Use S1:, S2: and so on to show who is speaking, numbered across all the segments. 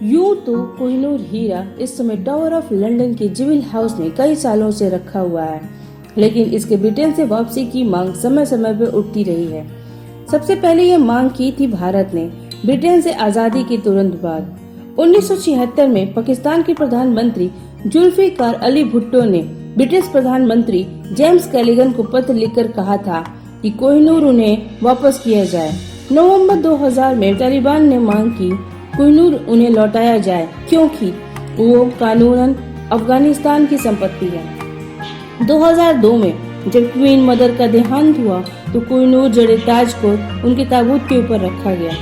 S1: यूं तो कोहिनूर हीरा इस समय टावर ऑफ लंदन के जिविल हाउस में कई सालों से रखा हुआ है, लेकिन इसके ब्रिटेन से वापसी की मांग समय समय पर उठती रही है। सबसे पहले ये मांग की थी भारत ने ब्रिटेन से आजादी के तुरंत बाद। 1976 में पाकिस्तान के प्रधानमंत्री जुल्फिकार अली भुट्टो ने ब्रिटिश प्रधानमंत्री जेम्स कैलिगन को पत्र लिखकर कहा था कि कोहिनूर उन्हें वापस किया जाए। नवंबर 2000 में तालिबान ने मांग की कोहिनूर उन्हें लौटाया जाए क्योंकि वो कानूनन अफगानिस्तान की संपत्ति है। 2002 में जब क्वीन मदर का देहांत हुआ तो कोहिनूर जड़े ताज को उनके ताबूत के ऊपर रखा गया।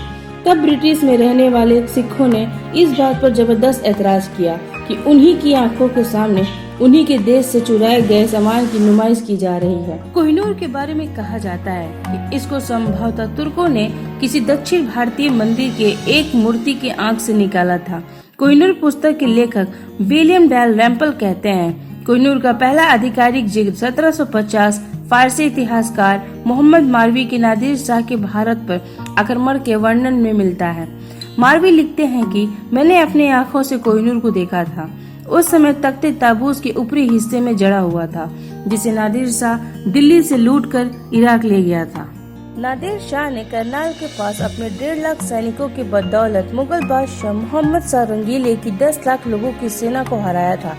S1: तब ब्रिटिश में रहने वाले सिखों ने इस बात पर जबरदस्त ऐतराज किया कि उन्हीं की आंखों के सामने उन्हीं के देश से चुराए गए सामान की नुमाइश की जा रही है। कोहिनूर के बारे में कहा जाता है कि इसको संभवतः तुर्कों ने किसी दक्षिण भारतीय मंदिर के एक मूर्ति के आंख से निकाला था। कोहिनूर पुस्तक के लेखक विलियम डेल रैम्पल कहते हैं, कोहिनूर का पहला आधिकारिक जिक्र 1750 फारसी इतिहासकार मोहम्मद मारवी के नादिर शाह के भारत पर आक्रमण के वर्णन में मिलता है। मारवी लिखते हैं कि मैंने अपने आँखों से कोहिनूर को देखा था। उस समय तख्ते ताबूस के ऊपरी हिस्से में जड़ा हुआ था, जिसे नादिर शाह दिल्ली से लूटकर इराक ले गया था। नादिर शाह ने करनाल के पास अपने 1.5 लाख सैनिकों की बदौलत मुगल बादशाह मोहम्मद शाह रंगीले की 10 लाख लोगों की सेना को हराया था।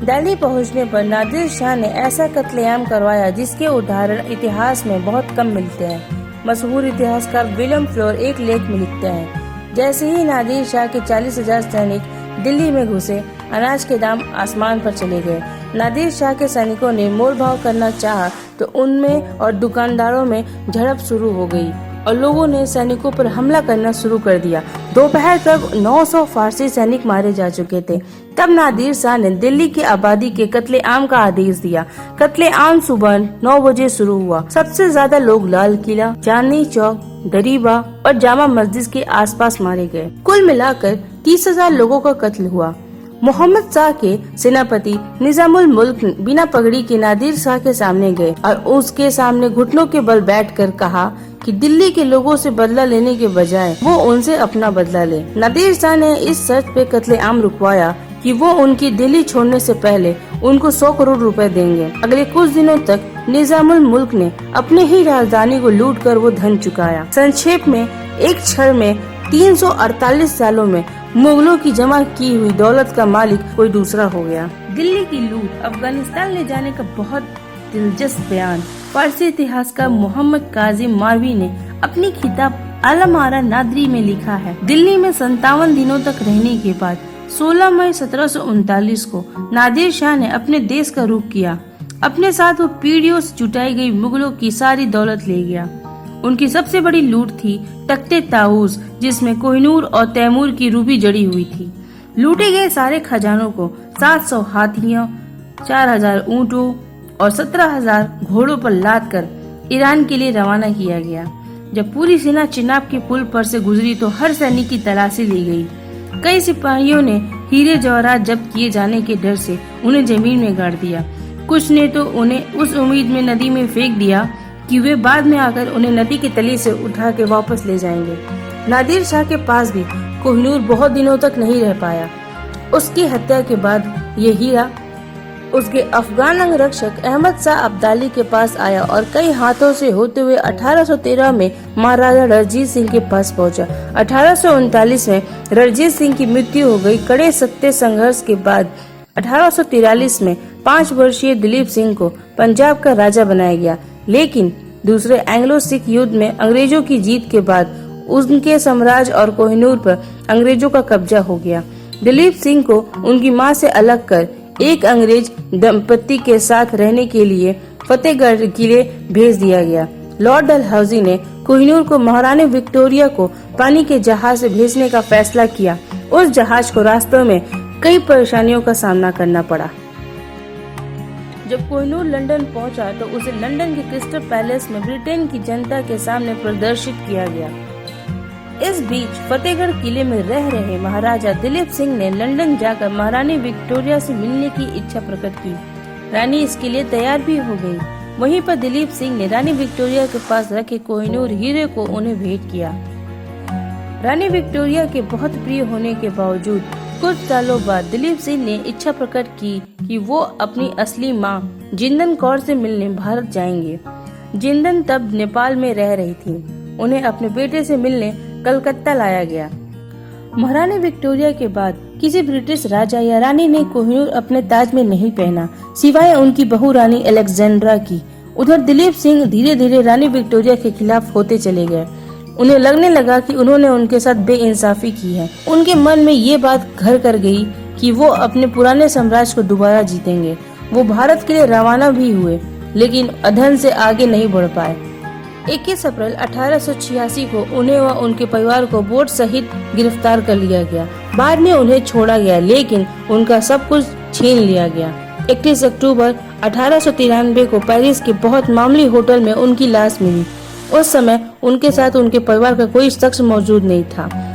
S1: दिल्ली पहुंचने पर नादिर शाह ने ऐसा कत्लेआम करवाया जिसके उदाहरण इतिहास में बहुत कम मिलते हैं। मशहूर इतिहासकार विलियम फ्लोर एक लेख में लिखते हैं, जैसे ही नादिर शाह के 40,000 सैनिक दिल्ली में घुसे, अनाज के दाम आसमान पर चले गए। नादिर शाह के सैनिकों ने मोल भाव करना चाहा तो उनमें और दुकानदारों में झड़प शुरू हो गई और लोगों ने सैनिकों पर हमला करना शुरू कर दिया। दोपहर तक 900 फारसी सैनिक मारे जा चुके थे। तब नादिर शाह ने दिल्ली की आबादी के कत्लेआम का आदेश दिया। कत्लेआम सुबह 9 बजे शुरू हुआ। सबसे ज्यादा लोग लाल किला, चांदनी चौक, दरीबा और जामा मस्जिद के आसपास मारे गए। कुल मिलाकर 30,000 लोगों का कत्ल हुआ। मोहम्मद शाह के सेनापति निजामुल मुल्क बिना पगड़ी के नादिर शाह के सामने गए और उसके सामने घुटनों के बल बैठकर कहा कि दिल्ली के लोगों से बदला लेने के बजाय वो उनसे अपना बदला ले। नादिर शाह ने इस शर्त पे कत्लेआम रुकवाया कि वो उनकी दिल्ली छोड़ने से पहले उनको 100 करोड़ रुपए देंगे। अगले कुछ दिनों तक निजामुल मुल्क ने अपने ही राजधानी को लूटकर वो धन चुकाया। संक्षेप में एक क्षण में 348 सालों में मुगलों की जमा की हुई दौलत का मालिक कोई दूसरा हो गया। दिल्ली की लूट अफगानिस्तान ले जाने का बहुत दिलचस्प बयान फारसी इतिहासकार मोहम्मद काजिम मारवी ने अपनी किताब अलमारा नादरी में लिखा है। दिल्ली में 57 दिनों तक रहने के बाद 16 मई 1739 को नादिर शाह ने अपने देश का रुख किया। अपने साथ वो पीढ़ियों से जुटाई गई मुगलों की सारी दौलत ले गया। उनकी सबसे बड़ी लूट थी तख्ते ताऊस, जिसमें कोहिनूर और तैमूर की रूबी जड़ी हुई थी। लूटे गए सारे खजानों को 700 हाथियों, 4000 ऊँटों और 17,000 घोड़ों पर लाद कर ईरान के लिए रवाना किया गया। जब पूरी सेना चिनाब के पुल पर से गुजरी तो हर सैनिक की तलाशी ली गई। कई सिपाहियों ने हीरे जवाहरात जब्त किए जाने के डर से उन्हें जमीन में गाड़ दिया। कुछ ने तो उन्हें उस उम्मीद में नदी में फेंक दिया कि वे बाद में आकर उन्हें नदी के तली से उठा के वापस ले जाएंगे। नादिर शाह के पास भी कोहिनूर बहुत दिनों तक नहीं रह पाया। उसकी हत्या के बाद ये हीरा उसके अफगान अंगरक्षक अहमद शाह अब्दाली के पास आया और कई हाथों से होते हुए 1813 में महाराजा रणजीत सिंह के पास पहुंचा। 1839 में रणजीत सिंह की मृत्यु हो गई। कड़े सत्य संघर्ष के बाद 1843 में 5 वर्षीय दिलीप सिंह को पंजाब का राजा बनाया गया, लेकिन दूसरे एंग्लो सिख युद्ध में अंग्रेजों की जीत के बाद उनके साम्राज्य और कोहिनूर पर अंग्रेजों का कब्जा हो गया। दिलीप सिंह को उनकी मां से अलग कर एक अंग्रेज दंपति के साथ रहने के लिए फतेहगढ़ किले भेज दिया गया। लॉर्ड डलहौजी ने कोहिनूर को महारानी विक्टोरिया को पानी के जहाज से भेजने का फैसला किया। उस जहाज को रास्ते में कई परेशानियों का सामना करना पड़ा। जब कोहिनूर लंदन पहुंचा तो उसे लंदन के क्रिस्टल पैलेस में ब्रिटेन की जनता के सामने प्रदर्शित किया गया। इस बीच फतेहगढ़ किले में रह रहे महाराजा दिलीप सिंह ने लंदन जाकर महारानी विक्टोरिया से मिलने की इच्छा प्रकट की। रानी इसके लिए तैयार भी हो गई। वहीं पर दिलीप सिंह ने रानी विक्टोरिया के पास रखे कोहिनूर हीरे को उन्हें भेंट किया। रानी विक्टोरिया के बहुत प्रिय होने के बावजूद कुछ सालों बाद दिलीप सिंह ने इच्छा प्रकट की कि वो अपनी असली मां जिंदन कौर से मिलने भारत जाएंगे। जिंदन तब नेपाल में रह रही थी। उन्हें अपने बेटे से मिलने कलकत्ता लाया गया। महारानी विक्टोरिया के बाद किसी ब्रिटिश राजा या रानी ने कोहिनूर अपने ताज में नहीं पहना, सिवाय उनकी बहू रानी अलेक्जेंड्रा की। उधर दिलीप सिंह धीरे धीरे रानी विक्टोरिया के खिलाफ होते चले गए। उन्हें लगने लगा कि उन्होंने उनके साथ बेइंसाफी की है। उनके मन में ये बात घर कर गई कि वो अपने पुराने साम्राज्य को दोबारा जीतेंगे। वो भारत के लिए रवाना भी हुए, लेकिन अधन से आगे नहीं बढ़ पाए। 21 अप्रैल 1886 को उन्हें व उनके परिवार को बोट सहित गिरफ्तार कर लिया गया। बाद में उन्हें छोड़ा गया, लेकिन उनका सब कुछ छीन लिया गया। 31 अक्टूबर 1893 को पेरिस के बहुत मामूली होटल में उनकी लाश मिली। उस समय उनके साथ उनके परिवार का कोई शख्स मौजूद नहीं था।